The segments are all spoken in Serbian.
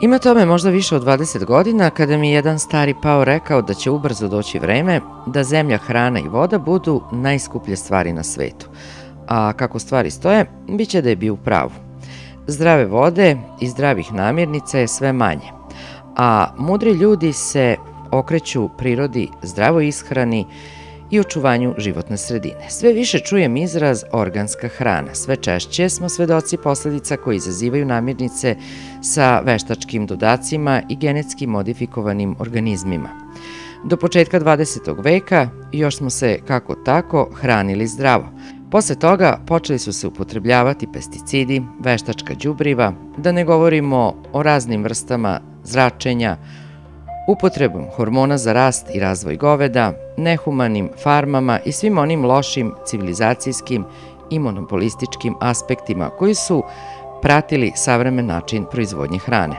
Ima tome možda više od 20 godina kada mi je jedan stari pao rekao da će ubrzo doći vreme da zemlja, hrana i voda budu najskuplje stvari na svetu. A kako stvari stoje, bit će da je bio u pravu. Zdrave vode i zdravih namirnica je sve manje, a mudri ljudi se okreću prirodi, zdravoj ishrani i očuvanju životne sredine. Sve više čujem izraz organska hrana. Sve češće smo svedoci posledica koje izazivaju namirnice sa veštačkim dodacima i genetski modifikovanim organizmima. Do početka 20. veka još smo se kako tako hranili zdravo. Posle toga počeli su se upotrebljavati pesticidi, veštačka đubriva, da ne govorimo o raznim vrstama zračenja, upotrebom hormona za rast i razvoj goveda, nehumanim farmama i svim onim lošim civilizacijskim i monopolističkim aspektima koji su pratili savremen način proizvodnje hrane.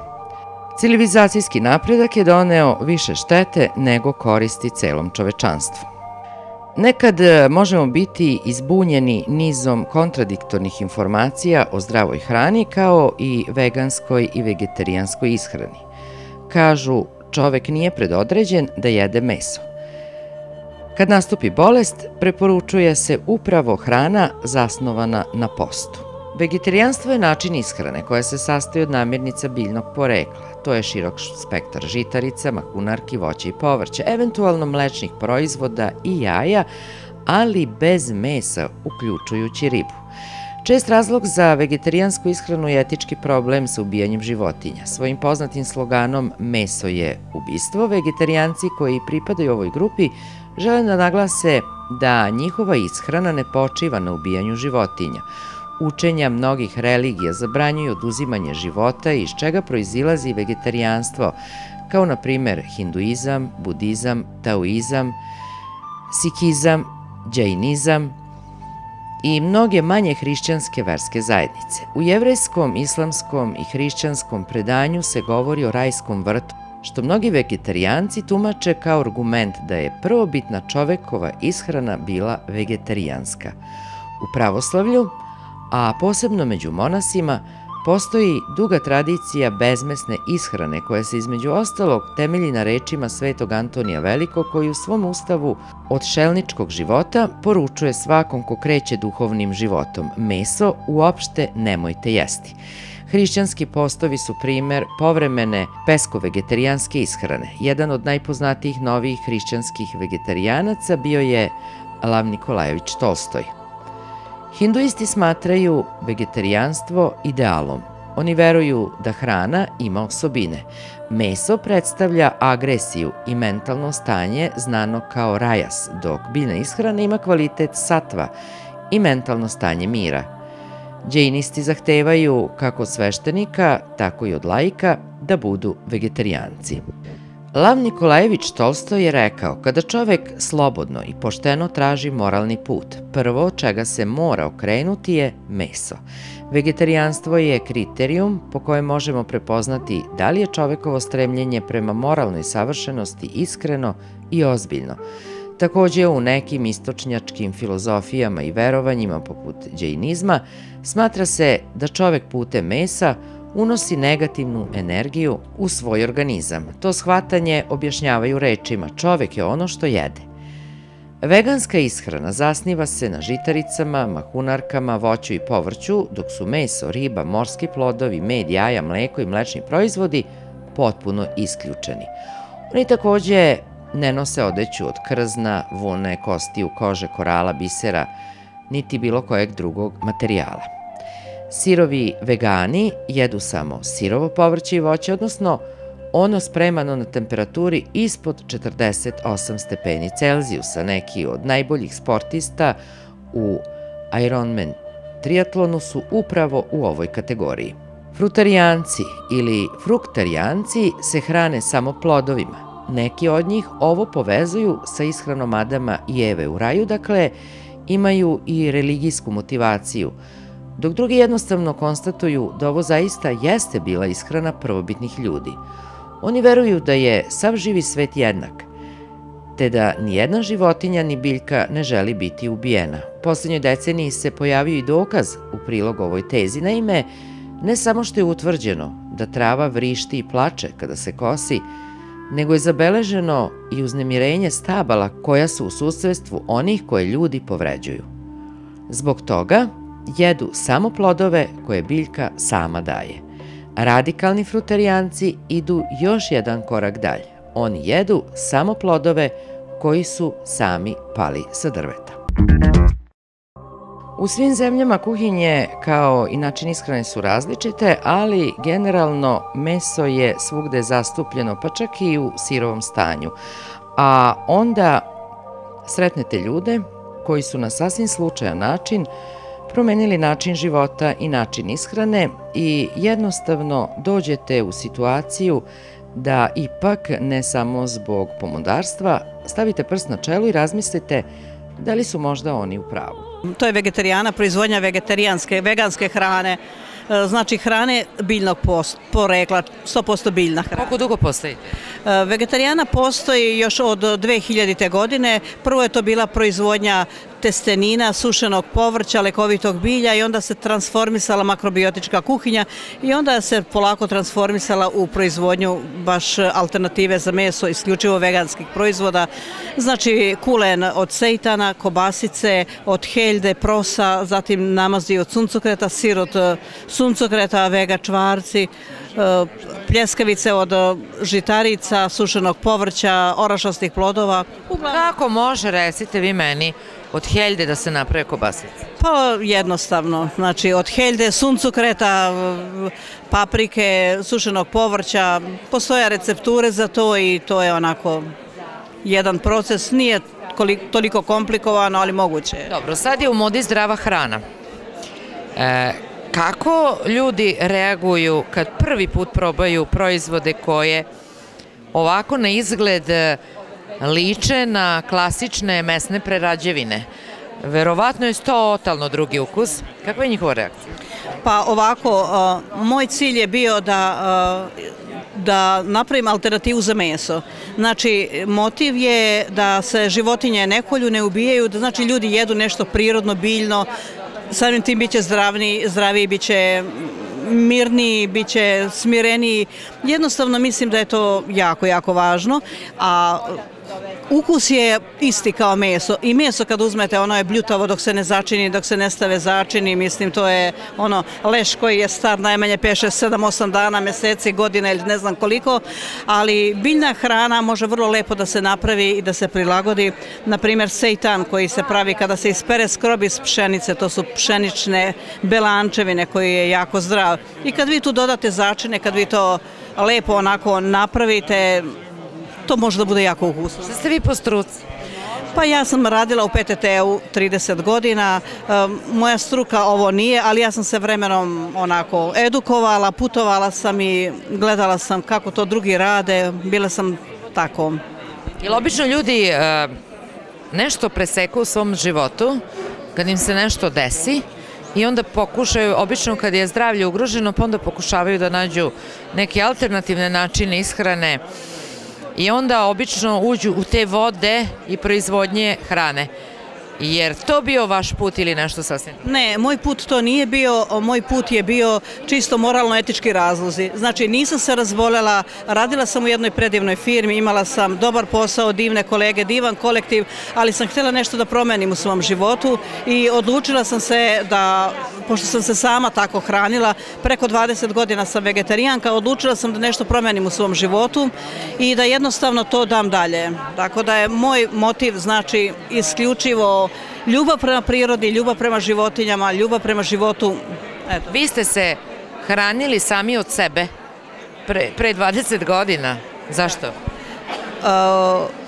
Civilizacijski napredak je doneo više štete nego koristi celom čovečanstvu. Nekad možemo biti izbunjeni nizom kontradiktornih informacija o zdravoj hrani kao i veganskoj i vegetarijanskoj ishrani. Kažu, čovek nije predodređen da jede meso. Kad nastupi bolest, preporučuje se upravo hrana zasnovana na postu. Vegetarijanstvo je način ishrane koja se sastoji od namirnica biljnog porekla. To je širok spektar žitarica, mahunarki, voća i povrća, eventualno mlečnih proizvoda i jaja, ali bez mesa, uključujući ribu. Čest razlog za vegetarijansku ishranu je etički problem sa ubijanjem životinja. Svojim poznatim sloganom "Meso je ubistvo", vegetarijanci koji pripadaju ovoj grupi žele da naglase da njihova ishrana ne počiva na ubijanju životinja. Učenja mnogih religija zabranjuju oduzimanje života, iz čega proizilazi vegetarijanstvo, kao na primer hinduizam, budizam, taoizam, sikizam, džainizam i mnoge manje hrišćanske verske zajednice. U jevrejskom, islamskom i hrišćanskom predanju se govori o rajskom vrtu, što mnogi vegetarijanci tumače kao argument da je prvobitna čovekova ishrana bila vegetarijanska. U pravoslavlju, a posebno među monasima, postoji duga tradicija bezmesne ishrane koja se između ostalog temelji na rečima svetog Antonija Velikog, koji u svom ustavu od šelničkog života poručuje svakom ko kreće duhovnim životom: meso uopšte nemojte jesti. Hrišćanski postovi su primer povremene pesko-vegetarijanske ishrane. Jedan od najpoznatijih novih hrišćanskih vegetarijanaca bio je Lav Nikolajević Tolstoj. Hinduisti smatraju vegetarijanstvo idealom. Oni veruju da hrana ima osobine. Meso predstavlja agresiju i mentalno stanje znano kao rajas, dok biljna ishrana ima kvalitet satva i mentalno stanje mira. Džainisti zahtevaju kako od sveštenika, tako i od laika da budu vegetarijanci. Lav Nikolajević Tolstoj je rekao: kada čovek slobodno i pošteno traži moralni put, prvo čega se mora okrenuti je meso. Vegetarijanstvo je kriterijum po kojem možemo prepoznati da li je čovekovo stremljenje prema moralnoj savršenosti iskreno i ozbiljno. Takođe, u nekim istočnjačkim filozofijama i verovanjima, poput džainizma, smatra se da čovek putem mesa unosi negativnu energiju u svoj organizam. To shvatanje objašnjavaju rečima čovek je ono što jede. Veganska ishrana zasniva se na žitaricama, mahunarkama, voću i povrću, dok su meso, riba, morski plodovi, med, jaja, mleko i mlečni proizvodi potpuno isključeni. Oni takođe ne nose odeću od krzna, vune, kostiju, kože, korala, bisera, niti bilo kojeg drugog materijala. Sirovi vegani jedu samo sirovo povrće i voće, odnosno ono spremano na temperaturi ispod 48 stepeni Celzijusa. Neki od najboljih sportista u Ironman triatlonu su upravo u ovoj kategoriji. Frutarijanci ili fruktarijanci se hrane samo plodovima. Neki od njih ovo povezuju sa ishranom Adama i Eve u raju, dakle imaju i religijsku motivaciju, dok drugi jednostavno konstatuju da ovo zaista jeste bila ishrana prvobitnih ljudi. Oni veruju da je sav živi svet jednak, te da nijedna životinja ni biljka ne želi biti ubijena. U poslednjoj deceniji se pojavio i dokaz u prilog ovoj tezi. Naime, ne samo što je utvrđeno da trava vrišti i plače kada se kosi, nego je zabeleženo i uznemirenje stabala koja su u susredstvu onih koje ljudi povređuju. Zbog toga jedu samo plodove koje biljka sama daje. Radikalni frutarijanci idu još jedan korak dalje. Oni jedu samo plodove koji su sami pali sa drveta. U svim zemljama kuhinje kao i način ishrane su različite, ali generalno meso je svugde zastupljeno, pa čak i u sirovom stanju. A onda sretnete ljude koji su na sasvim slučajan način promenili način života i način ishrane i jednostavno dođete u situaciju da ipak, ne samo zbog pomodarstva, stavite prst na čelo i razmislite da li su možda oni u pravu. To je vegetarijana, proizvodnja veganske hrane, znači hrane biljnog porekla, 100% biljna hrana. Koliko dugo postoji? Vegetarijana postoji još od 2000. godine. Prvo je to bila proizvodnja testenina, sušenog povrća, lekovitog bilja i onda se transformisala makrobiotička kuhinja i onda se polako transformisala u proizvodnju baš alternative za meso, isključivo veganskih proizvoda. Znači kulen od sejtana, kobasice, od heljde, prosa, zatim namazi od suncokreta, sir od suncokreta, vega čvarci, pljeskavice od žitarica, sušenog povrća, orašastih plodova. Kako može, recite vi meni, od heljde da se naprave kobasice? Pa jednostavno, znači od heljde, suncokreta, paprike, sušenog povrća, postoje recepture za to i to je onako jedan proces, nije toliko komplikovano, ali moguće je. Dobro, sad je u modi zdrava hrana. Kako ljudi reaguju kad prvi put probaju proizvode koje ovako na izgled liče na klasične mesne prerađevine? Verovatno je totalno drugi ukus. Kakva je njihova reakcija? Pa ovako, moj cilj je bio da napravim alternativu za meso. Znači, motiv je da se životinje ne kolju, ne ubijaju, da znači ljudi jedu nešto prirodno, biljno, samim tim biće zdraviji, biće mirniji, biće smireniji. Jednostavno mislim da je to jako, jako važno, a ukus je isti kao meso. I meso kad uzmete, ono je bljutavo dok se ne začini, dok se ne stave začini. Mislim, to je ono leš koji je star najmanje 5, 6, 7, 8 dana, meseci, godine ili ne znam koliko. Ali biljna hrana može vrlo lepo da se napravi i da se prilagodi. Naprimjer, seitan koji se pravi kada se ispere skrob iz pšenice, to su pšenične belančevine koji je jako zdrav. I kad vi tu dodate začine, kad vi to lepo onako napravite, to može da bude jako ukusno. Šta ste vi po struci? Pa ja sam radila u PTT-u 30 godina, moja struka ovo nije, ali ja sam se vremenom onako edukovala, putovala sam i gledala sam kako to drugi rade, bila sam tako. Jel obično ljudi nešto preseku u svom životu, kad im se nešto desi, i onda pokušaju, obično kad je zdravlje ugroženo, pa onda pokušavaju da nađu neke alternativne načine ishrane i onda obično uđu u te vode i proizvodnje hrane. Jer to bio vaš put ili nešto sasvim? Ne, moj put to nije bio, moj put je bio čisto moralno-etički razlozi. Znači nisam se razbolela, radila sam u jednoj predivnoj firmi, imala sam dobar posao, divne kolege, divan kolektiv, ali sam htjela nešto da promenim u svom životu i odlučila sam se da, pošto sam se sama tako hranila, preko 20 godina sam vegetarijanka, odlučila sam da nešto promenim u svom životu i da jednostavno to dam dalje. Tako da je moj motiv znači isključivo ljubav prema prirodi, ljubav prema životinjama, ljubav prema životu. Eto. Vi ste se hranili sami od sebe pre 20 godina. Zašto?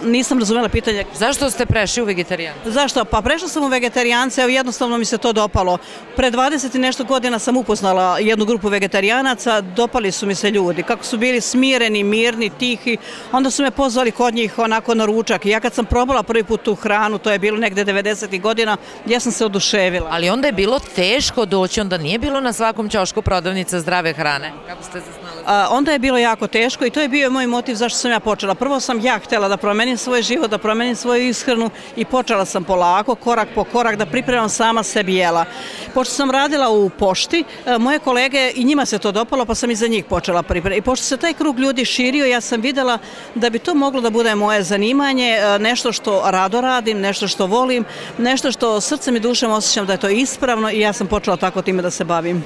Nisam razumela pitanje. Zašto ste prešli u vegetarijance? Zašto? Pa prešla sam u vegetarijance, evo jednostavno mi se to dopalo. Pre 20 i nešto godina sam upoznala jednu grupu vegetarijanaca, dopali su mi se ljudi. Kako su bili smireni, mirni, tihi, onda su me pozvali kod njih onako na ručak. I ja kad sam probala prvi put tu hranu, to je bilo negde 90. godina, ja sam se oduševila. Ali onda je bilo teško doći, onda nije bilo na svakom ćošku prodavnica zdrave hrane. Kako ste se snalazili? Onda je bilo jako teško i to je bio moj motiv zašto sam ja počela. Prvo sam ja htjela da promenim svoj život, da promenim svoju ishranu i počela sam polako, korak po korak, da pripremam sama sebi jela. Pošto sam radila u pošti, moje kolege i njima se to dopalo, pa sam i za njih počela pripremati. I pošto se taj krug ljudi širio, ja sam videla da bi to moglo da bude moje zanimanje, nešto što rado radim, nešto što volim, nešto što srcem i dušem osjećam da je to ispravno i ja sam počela tako time da se bavim.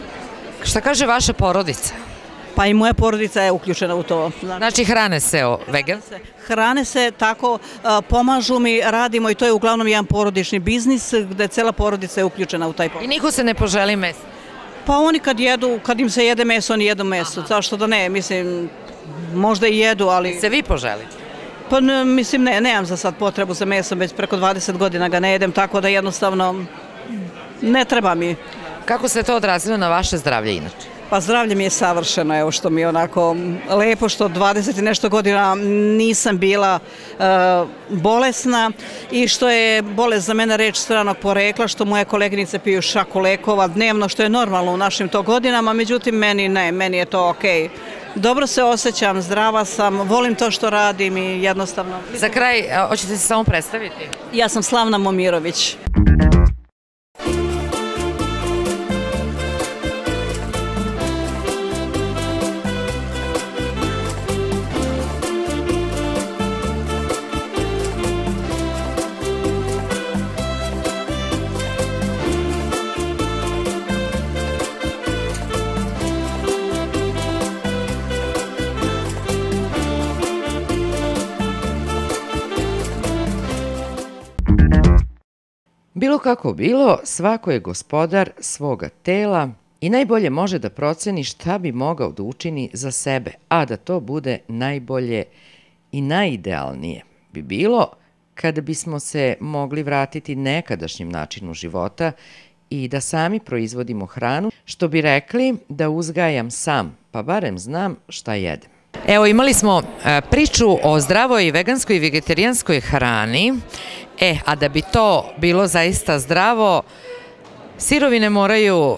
Šta kaže vaša porodica? Pa i moja porodica je uključena u to. Znači hrane se vegan? Hrane se tako, pomažu mi, radimo i to je uglavnom jedan porodični biznis gde cela porodica je uključena u taj posao. I niko se ne poželi meso? Pa oni kad jedu, kad im se jede meso, oni jedu meso. Zašto da ne, mislim, možda i jedu, ali... Se vi poželite? Pa mislim, nemam za sad potrebu za mesom, već preko 20 godina ga ne jedem, tako da jednostavno ne treba mi. Kako se to odrazilo na vaše zdravlje inače? Pa zdravlje mi je savršeno, evo što mi je onako lepo što 20 i nešto godina nisam bila bolesna i što je bolest za mene reč stranog porekla, što moje koleginice piju šaku lekova dnevno, što je normalno u našim to godinama, međutim meni je to okej. Dobro se osjećam, zdrava sam, volim to što radim i jednostavno... Za kraj, hoćete se samo predstaviti? Ja sam Slavna Momirović. Bilo kako bilo, svako je gospodar svoga tela i najbolje može da proceni šta bi mogao da učini za sebe, a da to bude najbolje i najidealnije bi bilo kada bismo se mogli vratiti nekadašnjem načinu života i da sami proizvodimo hranu, što bi rekli da uzgajam sam, pa barem znam šta jedem. Evo, imali smo priču o zdravoj veganskoj i vegetarijanskoj hrani, a da bi to bilo zaista zdravo, sirovine moraju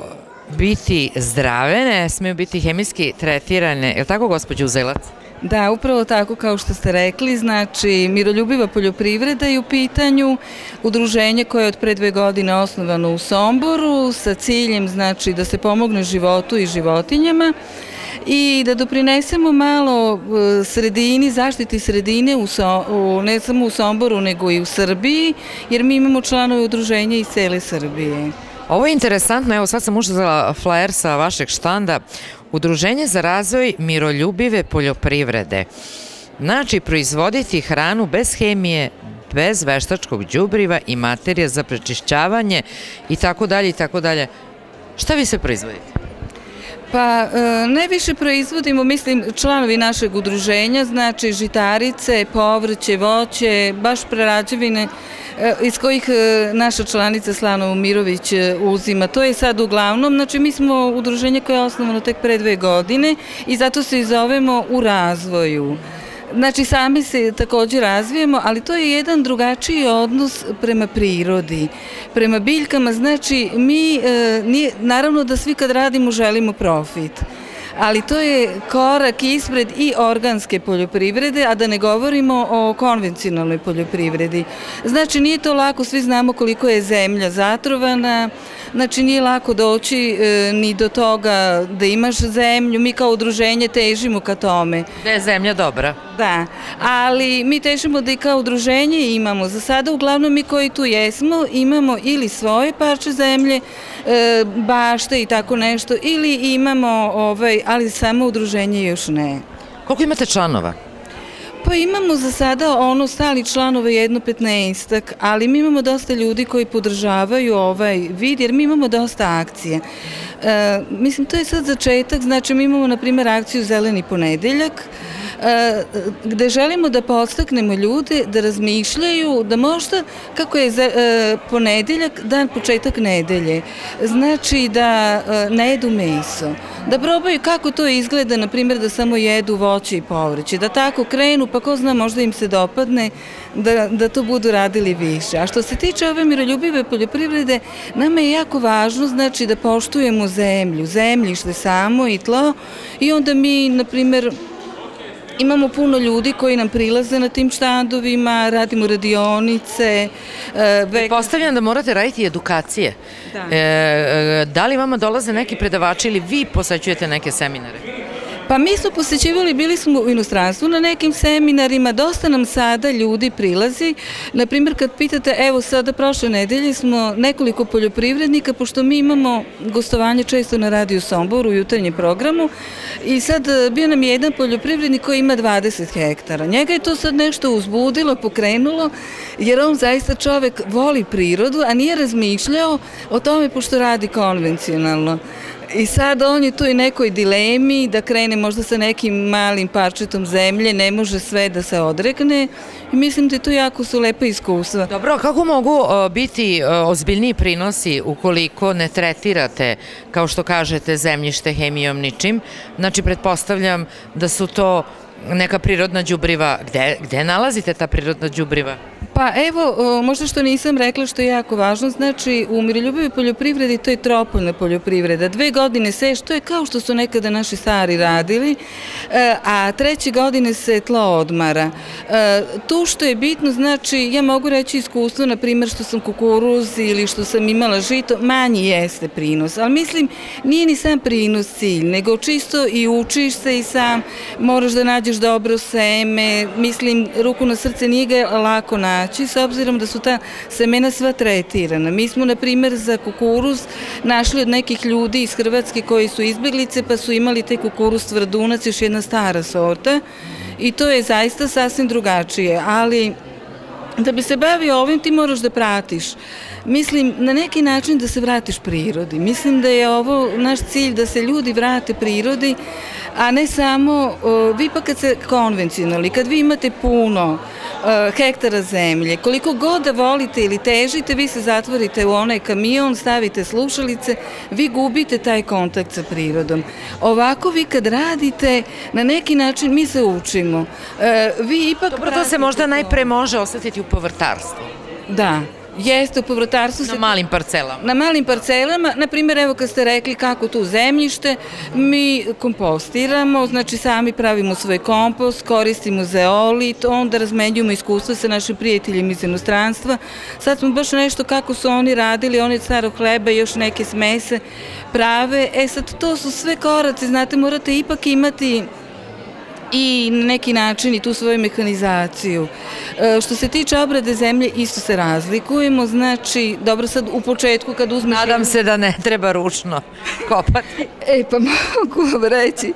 biti zdrave, ne smeju biti hemijski tretirane, je li tako gospođo Uzelac? Da, upravo tako kao što ste rekli, znači Miroljubiva poljoprivreda je u pitanju, udruženje koje je od pre 2 godine osnovano u Somboru sa ciljem znači da se pomogne životu i životinjama i da doprinesemo malo sredini, zaštiti sredine ne samo u Somboru nego i u Srbiji, jer mi imamo članove udruženja iz cele Srbije. Ovo je interesantno, evo sad sam uzela flajer sa vašeg štanda, Udruženje za razvoj miroljubive poljoprivrede. Znači, proizvoditi hranu bez hemije, bez veštačkog đubriva i materija za prečišćavanje i tako dalje i tako dalje. Šta vi se proizvodite? Pa najviše proizvodimo, mislim, članovi našeg udruženja, znači žitarice, povrće, voće, baš prerađevine iz kojih naša članica Slavna Momirović uzima. To je sad uglavnom, znači mi smo udruženje koje je osnovano tek pre 2 godine i zato se i zovemo U razvoju. Znači sami se također razvijemo, ali to je jedan drugačiji odnos prema prirodi, prema biljkama. Znači mi, naravno da svi kad radimo želimo profit, ali to je korak ispred i organske poljoprivrede, a da ne govorimo o konvencionalnoj poljoprivredi. Znači, nije to lako, svi znamo koliko je zemlja zatrovana, znači nije lako doći ni do toga da imaš zemlju, mi kao udruženje težimo ka tome. Da je zemlja dobra. Da, ali mi težimo da i kao udruženje imamo. Za sada uglavnom mi koji tu jesmo imamo ili svoje parče zemlje, bašte i tako nešto, ili imamo, ali samo udruženje još ne. Koliko imate članova? Pa imamo za sada stali članove jedno 15-ak, ali mi imamo dosta ljudi koji podržavaju ovaj vid, jer mi imamo dosta akcije. Mislim, to je sad začetak, znači mi imamo, na primjer, akciju Zeleni ponedeljak, gde želimo da podstaknemo ljude da razmišljaju da možda, kako je ponedeljak, dan početak nedelje, znači da ne jedu meso, da probaju kako to izgleda, na primjer da samo jedu voće i povrće, da tako krenu, pa ko zna, možda im se dopadne da to budu radili više. A što se tiče ove miroljubive poljoprivrede, nama je jako važno, znači, da poštujemo zemlju, zemljište samo i tlo, i onda mi, na primjer, imamo puno ljudi koji nam prilaze na tim štandovima, radimo radionice. Postavljam da morate raditi edukacije. Da li vama dolaze neki predavači ili vi posećujete neke seminare? Pa mi smo posećivali, bili smo u inostranstvu na nekim seminarima, dosta nam sada ljudi prilazi. Naprimjer, kad pitate, evo sada prošle nedelje smo nekoliko poljoprivrednika, pošto mi imamo gostovanje često na Radio Somboru u jutarnjem programu, i sad bio nam jedan poljoprivrednik koji ima 20 hektara. Njega je to sad nešto uzbudilo, pokrenulo, jer on zaista čovek voli prirodu, a nije razmišljao o tome pošto radi konvencionalno. I sad on je tu i nekoj dilemi da krene možda sa nekim malim parčetom zemlje, ne može sve da se odrekne, i mislim da to jako su lepa iskustva. Dobro, kako mogu biti ozbiljniji prinosi ukoliko ne tretirate, kao što kažete, zemljište hemijom ničim? Znači, pretpostavljam da su to neka prirodna đubriva. Gde nalazite ta prirodna đubriva? Pa evo, možda što nisam rekla što je jako važno, znači u miroljubivoj poljoprivredi to je tropolna poljoprivreda. 2 godine seš, to je kao što su nekada naši stari radili, a 3. godine se tlo odmara. Tu što je bitno, znači ja mogu reći iskustvo, na primjer što sam kukuruz ili što sam imala žito, manji jeste prinos, ali mislim nije ni sam prinos cilj, nego čisto i učiš se i sam, moraš da nađeš dobro seme, mislim, ruku na srce nije ga lako naći, s obzirom da su ta semena sva tretirana. Mi smo, na primjer, za kukuruz našli od nekih ljudi iz Hrvatske koji su izbeglice, pa su imali taj kukuruz tvrdunac, još jedna stara sorta, i to je zaista sasvim drugačije, ali da bi se bavio ovim ti moraš da pratiš. Mislim, na neki način da se vratiš prirodi. Mislim da je ovo naš cilj, da se ljudi vrate prirodi, a ne samo, vi pa kad se konvencionalni, kad vi imate puno hektara zemlje, koliko god da volite ili težite, vi se zatvorite u onaj kamion, stavite slušalice, vi gubite taj kontakt sa prirodom. Ovako vi kad radite, na neki način mi se učimo. Vi ipak... Dobro, to se možda najpre može osetiti u povrtarstvu. Da. Jeste, u povrtarstvu se... Na malim parcelama. Na malim parcelama, na primjer, evo kad ste rekli kako tu zemljište, mi kompostiramo, znači sami pravimo svoj kompost, koristimo zeolit, onda razmenjujemo iskustva sa našim prijateljima iz inostranstva. Sad smo baš nešto kako su oni radili, oni od starog hleba i još neke smese prave. Sad to su sve koraci, znate, morate ipak imati i na neki način i tu svoju mehanizaciju. Što se tiče obrade zemlje, isto se razlikujemo, znači, dobro, sad u početku kad uzmeš... Nadam se da ne treba ručno kopati. Pa mogu vam reći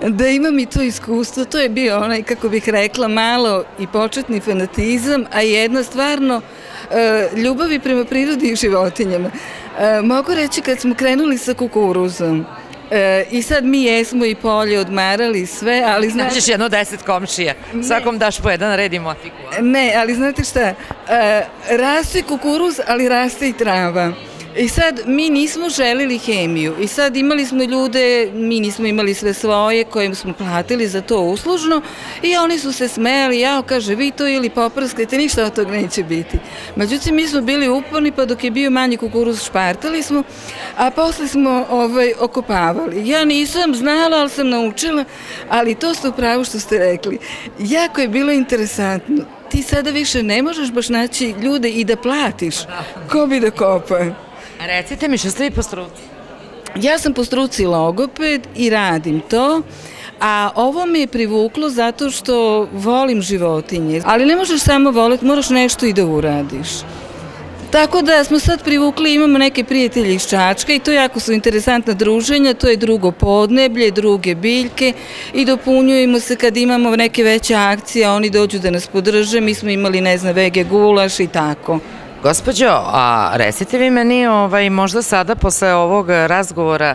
da imam i to iskustvo, to je bio onaj, kako bih rekla, malo i početni fanatizam, a jedna stvarno ljubavi prema prirodi i životinjama. Mogu reći kad smo krenuli sa kukuruzom, i sad mi jesmo i polje odmarali sve, ali znate... Značiš jedno 10 komšija, svakom daš po jedan red i motiku. Ne, ali znate šta, raste kukuruz, ali raste i trava. I sad mi nismo želili hemiju i sad imali smo ljude, mi nismo imali sve svoje kojim smo platili za to uslužno i oni su se smejali, jao kaže vi to ili poprskajte, ništa od toga neće biti. Međutim mi smo bili uporni pa dok je bio manji kukuruz špartali smo, a posle smo okopavali. Ja nisam znala, ali sam naučila, ali to ste upravo što ste rekli. Jako je bilo interesantno. Ti sada više ne možeš baš naći ljude i da platiš. Ko bi da kopa? A recite mi, što ste vi po struci? Ja sam po struci logoped i radim to, a ovo me je privuklo zato što volim životinje. Ali ne možeš samo voliti, moraš nešto i da uradiš. Tako da smo sad privukli, imamo neke prijatelje iz Čačka i to jako su interesantna druženja, to je drugo podneblje, druge biljke i dopunjujemo se kad imamo neke veće akcije, oni dođu da nas podrže, mi smo imali, ne znam, vege gulaš i tako. Gospođo, a recite vi meni, možda sada posle ovog razgovora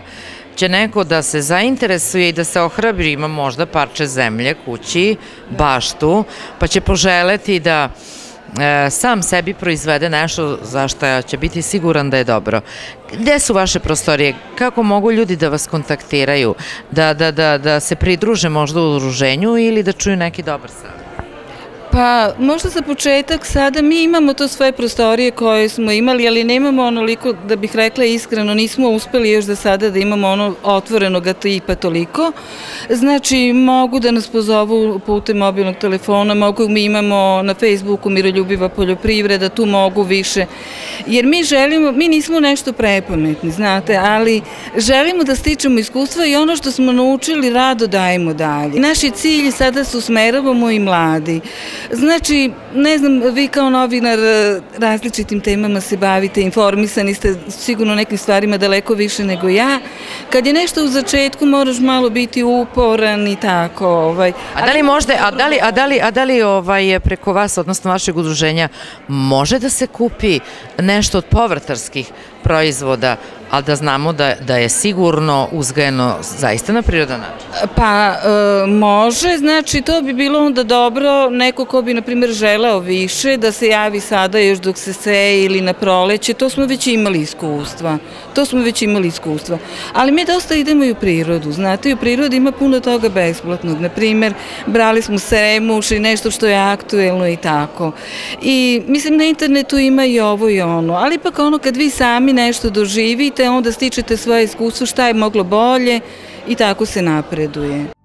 će neko da se zainteresuje i da se ohrabri, ima možda parče zemlje kući, baštu, pa će poželeti da sam sebi proizvede nešto za što će biti siguran da je dobro. Gde su vaše prostorije? Kako mogu ljudi da vas kontaktiraju? Da se pridruže možda u udruženju ili da čuju neki dobar savjet? Pa možda za početak sada mi imamo to svoje prostorije koje smo imali, ali nemamo onoliko, da bih rekla iskreno, nismo uspeli još za sada da imamo ono otvorenog tipa toliko. Znači mogu da nas pozovu putem mobilnog telefona, mi imamo na Facebooku Miroljubiva poljoprivreda, tu mogu više. Jer mi želimo, mi nismo nešto prepametni, znate, ali želimo da stičemo iskustva i ono što smo naučili rado dajemo dalje. Naši cilji sada su usmeravamo i mladi. Znači, ne znam, vi kao novinar različitim temama se bavite, informisani ste sigurno nekim stvarima daleko više nego ja. Kad je nešto u začetku moraš malo biti uporan i tako. A da li preko vas, odnosno vašeg udruženja, može da se kupi nešto od povrtarskih proizvoda, ali da znamo da je sigurno uzgajeno zaista na prirodan način? Pa može, znači to bi bilo onda dobro, neko ko bi na primjer želeo više, da se javi sada još dok se seje ili na proleće, to smo već imali iskustva. Ali mi dosta idemo i u prirodu, znate, i u prirodi ima puno toga besplatnog, na primjer brali smo semuš i nešto što je aktuelno i tako. I mislim na internetu ima i ovo i ono, ali ipak ono kad vi sami nešto doživite, onda stičete svoje iskustvo šta je moglo bolje i tako se napreduje.